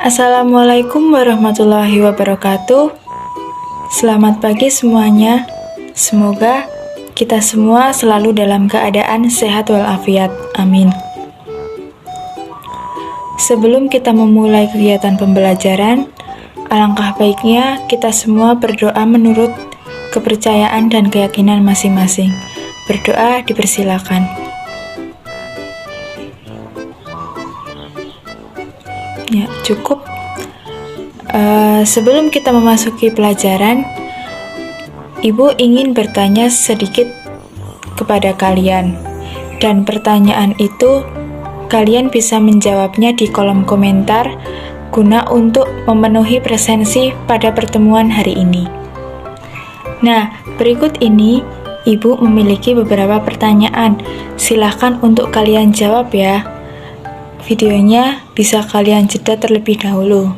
Assalamualaikum warahmatullahi wabarakatuh. Selamat pagi semuanya. Semoga kita semua selalu dalam keadaan sehat walafiat. Amin. Sebelum kita memulai kegiatan pembelajaran, alangkah baiknya kita semua berdoa menurut kepercayaan dan keyakinan masing-masing. Berdoa dipersilakan. Ya, cukup. Sebelum kita memasuki pelajaran, Ibu ingin bertanya sedikit kepada kalian. Dan pertanyaan itu kalian bisa menjawabnya di kolom komentar guna untuk memenuhi presensi pada pertemuan hari ini. Nah, berikut ini Ibu memiliki beberapa pertanyaan. Silahkan untuk kalian jawab ya. Videonya bisa kalian jeda terlebih dahulu.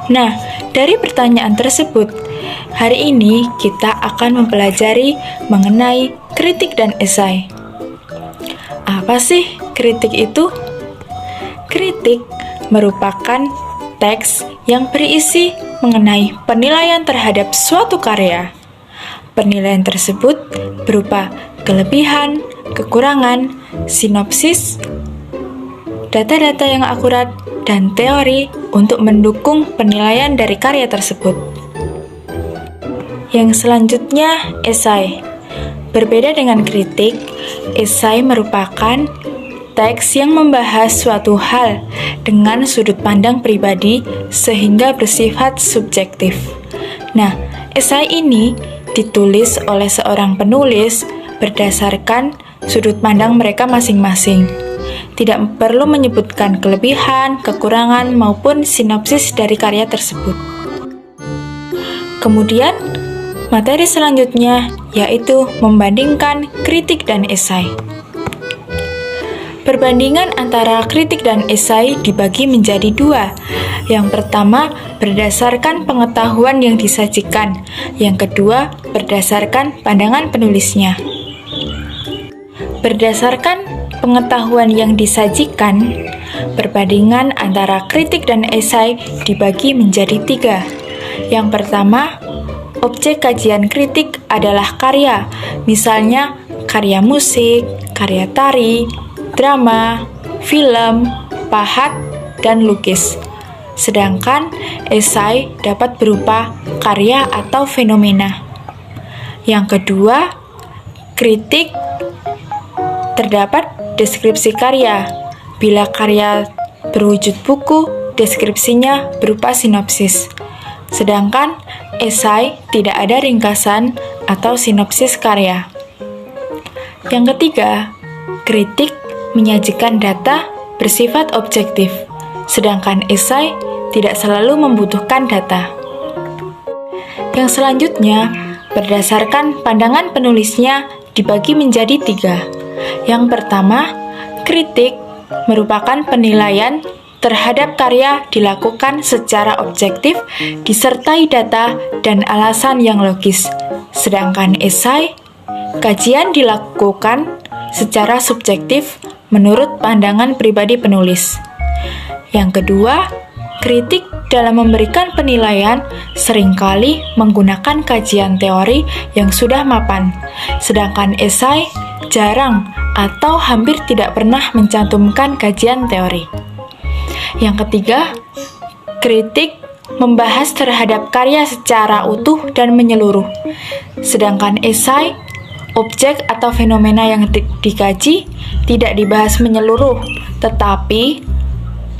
Nah, dari pertanyaan tersebut, hari ini kita akan mempelajari mengenai kritik dan esai. Apa sih kritik itu? Kritik merupakan teks yang berisi mengenai penilaian terhadap suatu karya. Penilaian tersebut berupa kelebihan, kekurangan, sinopsis, data-data yang akurat, dan teori untuk mendukung penilaian dari karya tersebut. Yang selanjutnya, esai. Berbeda dengan kritik, esai merupakan teks yang membahas suatu hal dengan sudut pandang pribadi sehingga bersifat subjektif. Nah, esai ini ditulis oleh seorang penulis berdasarkan sudut pandang mereka masing-masing. Tidak perlu menyebutkan kelebihan, kekurangan, maupun sinopsis dari karya tersebut. Kemudian, materi selanjutnya yaitu membandingkan kritik dan esai. Perbandingan antara kritik dan esai dibagi menjadi dua. Yang pertama, berdasarkan pengetahuan yang disajikan. Yang kedua, berdasarkan pandangan penulisnya. Berdasarkan pengetahuan yang disajikan, perbandingan antara kritik dan esai dibagi menjadi tiga. Yang pertama, objek kajian kritik adalah karya, misalnya karya musik, karya tari, drama, film, pahat, dan lukis. Sedangkan esai dapat berupa karya atau fenomena. Yang kedua, kritik terdapat deskripsi karya. Bila karya berwujud buku, deskripsinya berupa sinopsis. Sedangkan esai tidak ada ringkasan atau sinopsis karya. Yang ketiga, kritik menyajikan data bersifat objektif, sedangkan esai tidak selalu membutuhkan data. Yang selanjutnya, berdasarkan pandangan penulisnya dibagi menjadi tiga. Yang pertama, kritik merupakan penilaian terhadap karya dilakukan secara objektif disertai data dan alasan yang logis. Sedangkan esai, kajian dilakukan secara subjektif menurut pandangan pribadi penulis. Yang kedua, kritik dalam memberikan penilaian seringkali menggunakan kajian teori yang sudah mapan. Sedangkan esai jarang atau hampir tidak pernah mencantumkan kajian teori. Yang ketiga, kritik membahas terhadap karya secara utuh dan menyeluruh. Sedangkan esai, objek atau fenomena yang dikaji tidak dibahas menyeluruh, tetapi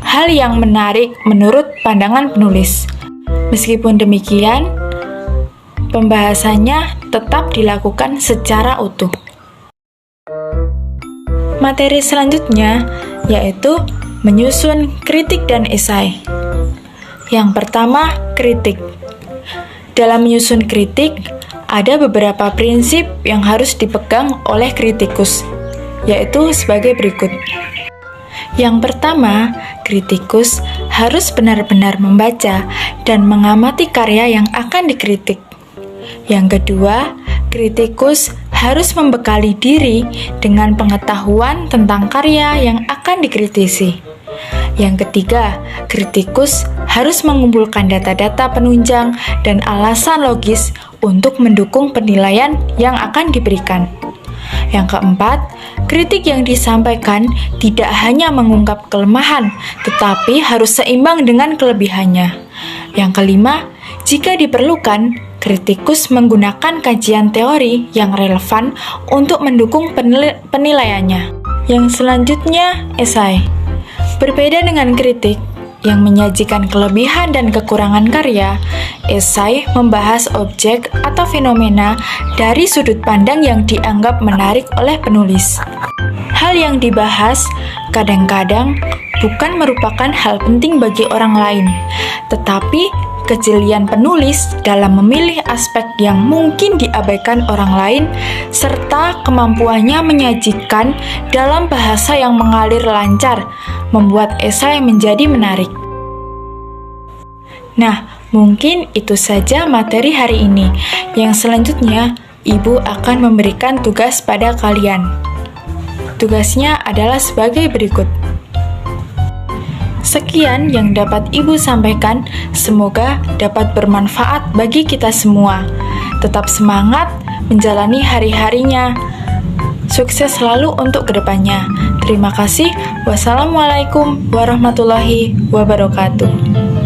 hal yang menarik menurut pandangan penulis. Meskipun demikian, pembahasannya tetap dilakukan secara utuh. Materi selanjutnya yaitu menyusun kritik dan esai. Yang pertama, kritik. Dalam menyusun kritik, ada beberapa prinsip yang harus dipegang oleh kritikus, yaitu sebagai berikut. Yang pertama, kritikus harus benar-benar membaca dan mengamati karya yang akan dikritik. Yang kedua, kritikus harus membekali diri dengan pengetahuan tentang karya yang akan dikritisi. Yang ketiga, kritikus harus mengumpulkan data-data penunjang dan alasan logis untuk mendukung penilaian yang akan diberikan. Yang keempat, kritik yang disampaikan tidak hanya mengungkap kelemahan, tetapi harus seimbang dengan kelebihannya. Yang kelima, jika diperlukan, kritikus menggunakan kajian teori yang relevan untuk mendukung penilaiannya. Yang selanjutnya, esai. Berbeda dengan kritik yang menyajikan kelebihan dan kekurangan karya, esai membahas objek atau fenomena dari sudut pandang yang dianggap menarik oleh penulis. Hal yang dibahas kadang-kadang bukan merupakan hal penting bagi orang lain, tetapi kejelian penulis dalam memilih aspek yang mungkin diabaikan orang lain, serta kemampuannya menyajikan dalam bahasa yang mengalir lancar, membuat esai menjadi menarik. Nah, mungkin itu saja materi hari ini. Yang selanjutnya, Ibu akan memberikan tugas pada kalian. Tugasnya adalah sebagai berikut. Sekian yang dapat Ibu sampaikan, semoga dapat bermanfaat bagi kita semua. Tetap semangat menjalani hari-harinya. Sukses selalu untuk kedepannya. Terima kasih. Wassalamualaikum warahmatullahi wabarakatuh.